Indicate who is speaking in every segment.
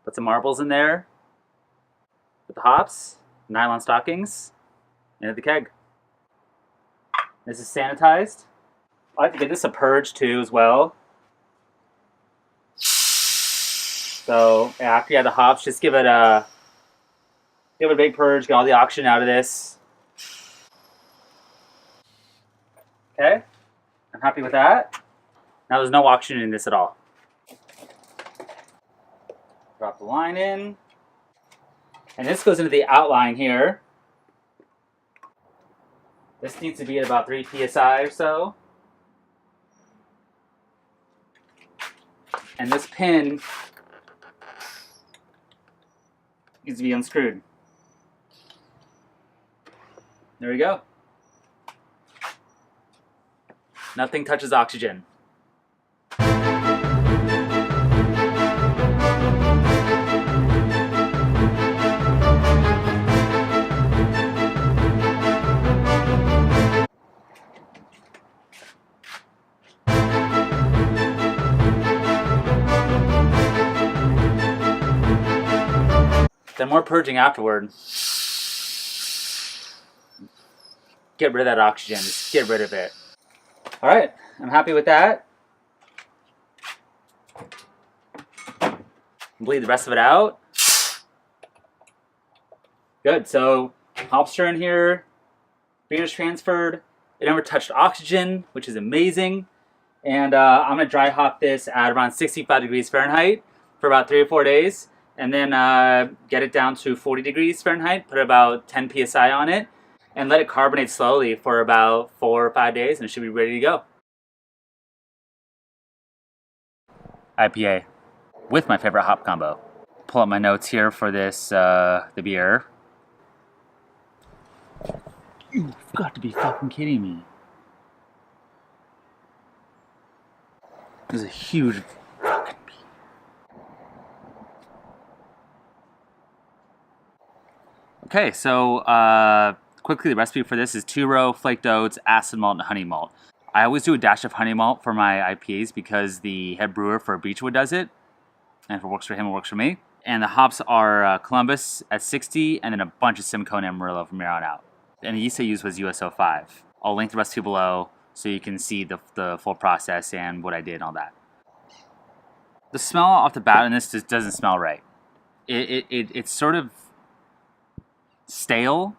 Speaker 1: Put some marbles in there with the hops, nylon stockings, into the keg. This is sanitized. I like to give this a purge too as well. So after you add the hops, just give it a big purge, get all the oxygen out of this. Okay, I'm happy with that. Now there's no oxygen in this at all. Drop the line in. And this goes into the outline here. This needs to be at about 3 psi or so. And this pin needs to be unscrewed. There we go. Nothing touches oxygen. Then more purging afterward. Get rid of that oxygen. Just get rid of it. All right, I'm happy with that. Bleed the rest of it out. Good. So hops are in here. Beer's transferred. It never touched oxygen, which is amazing. And I'm gonna dry hop this at around 65 degrees Fahrenheit for about 3 or 4 days. And then get it down to 40 degrees Fahrenheit, put about 10 psi on it, and let it carbonate slowly for about 4 or 5 days, and it should be ready to go. IPA with my favorite hop combo. Pull up my notes here for this, the beer. You've got to be fucking kidding me. This is a huge fucking beer. Okay, so quickly the recipe for this is 2-row flaked oats, acid malt, and honey malt. I always do a dash of honey malt for my IPAs because the head brewer for Beechwood does it. And if it works for him, it works for me. And the hops are Columbus at 60, and then a bunch of Simcoe and Amarillo from here on out. And the yeast I used was US-05. I'll link the recipe below so you can see the full process and what I did and all that. The smell off the bat in this just doesn't smell right. It's sort of stale,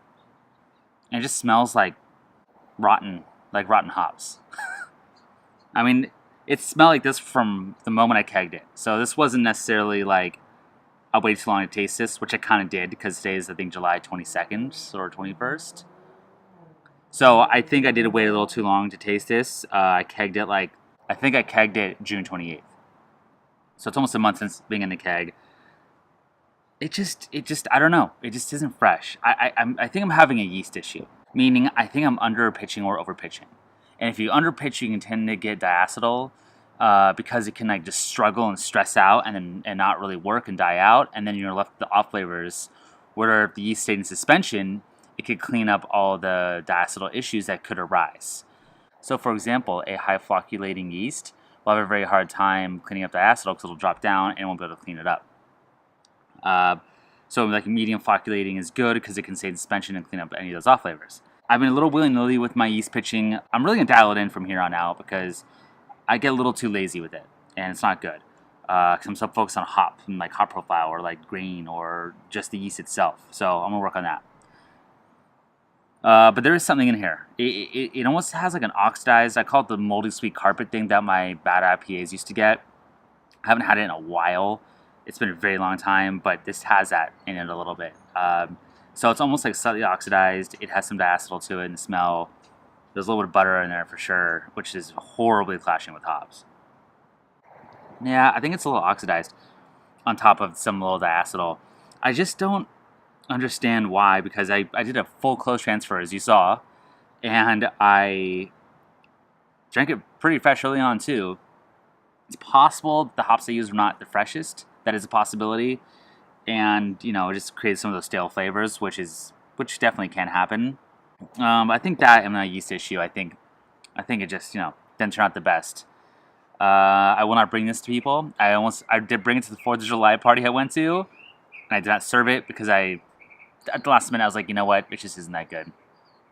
Speaker 1: and it just smells like rotten hops. I mean, it smelled like this from the moment I kegged it. So this wasn't necessarily like I waited too long to taste this, which I kind of did because today is, I think, July 22nd or 21st. So I think I did wait a little too long to taste this. I kegged it June 28th. So it's almost a month since being in the keg. It just, I don't know. It just isn't fresh. I think I'm having a yeast issue. Meaning, I think I'm under pitching or over pitching. And if you under pitch, you can tend to get diacetyl because it can like just struggle and stress out and not really work and die out. And then you're left with the off flavors where if the yeast stayed in suspension, it could clean up all the diacetyl issues that could arise. So for example, a high flocculating yeast will have a very hard time cleaning up diacetyl because it'll drop down and it won't be able to clean it up. So like medium flocculating is good because it can stay in suspension and clean up any of those off flavors. I've been a little willy-nilly with my yeast pitching. I'm really going to dial it in from here on out because I get a little too lazy with it and it's not good. Because I'm so focused on hop and like hop profile or like grain or just the yeast itself. So I'm going to work on that. But there is something in here. It almost has like an oxidized, I call it the moldy sweet carpet thing that my bad IPAs used to get. I haven't had it in a while. It's been a very long time, but this has that in it a little bit. So it's almost like slightly oxidized. It has some diacetyl to it and the smell. There's a little bit of butter in there for sure, which is horribly clashing with hops. Yeah, I think it's a little oxidized on top of some little diacetyl. I just don't understand why, because I did a full close transfer, as you saw, and I drank it pretty fresh early on too. It's possible the hops I used were not the freshest. That is a possibility, and you know, it just created some of those stale flavors, which definitely can happen. I think that and a yeast issue. I think it just didn't turn out the best. I will not bring this to people. I did bring it to the 4th of July party I went to, and I did not serve it because at the last minute I was like, you know what, it just isn't that good. It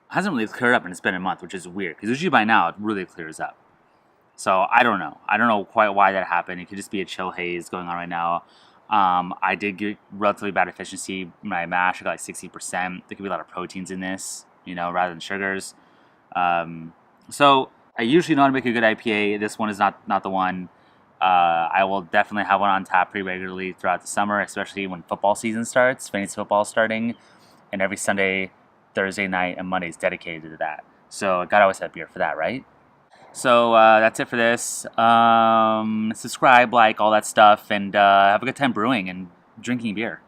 Speaker 1: hasn't really cleared up, and it's been a month, which is weird because usually by now it really clears up. So I don't know. I don't know quite why that happened. It could just be a chill haze going on right now. I did get relatively bad efficiency when I mashed. I got like 60%. There could be a lot of proteins in this, rather than sugars. So I usually know how to make a good IPA. This one is not the one. I will definitely have one on tap pretty regularly throughout the summer, especially when football season starts. Fantasy football is starting, and every Sunday, Thursday night, and Monday is dedicated to that. So I gotta always have beer for that, right? So that's it for this. Subscribe, like, all that stuff, and have a good time brewing and drinking beer.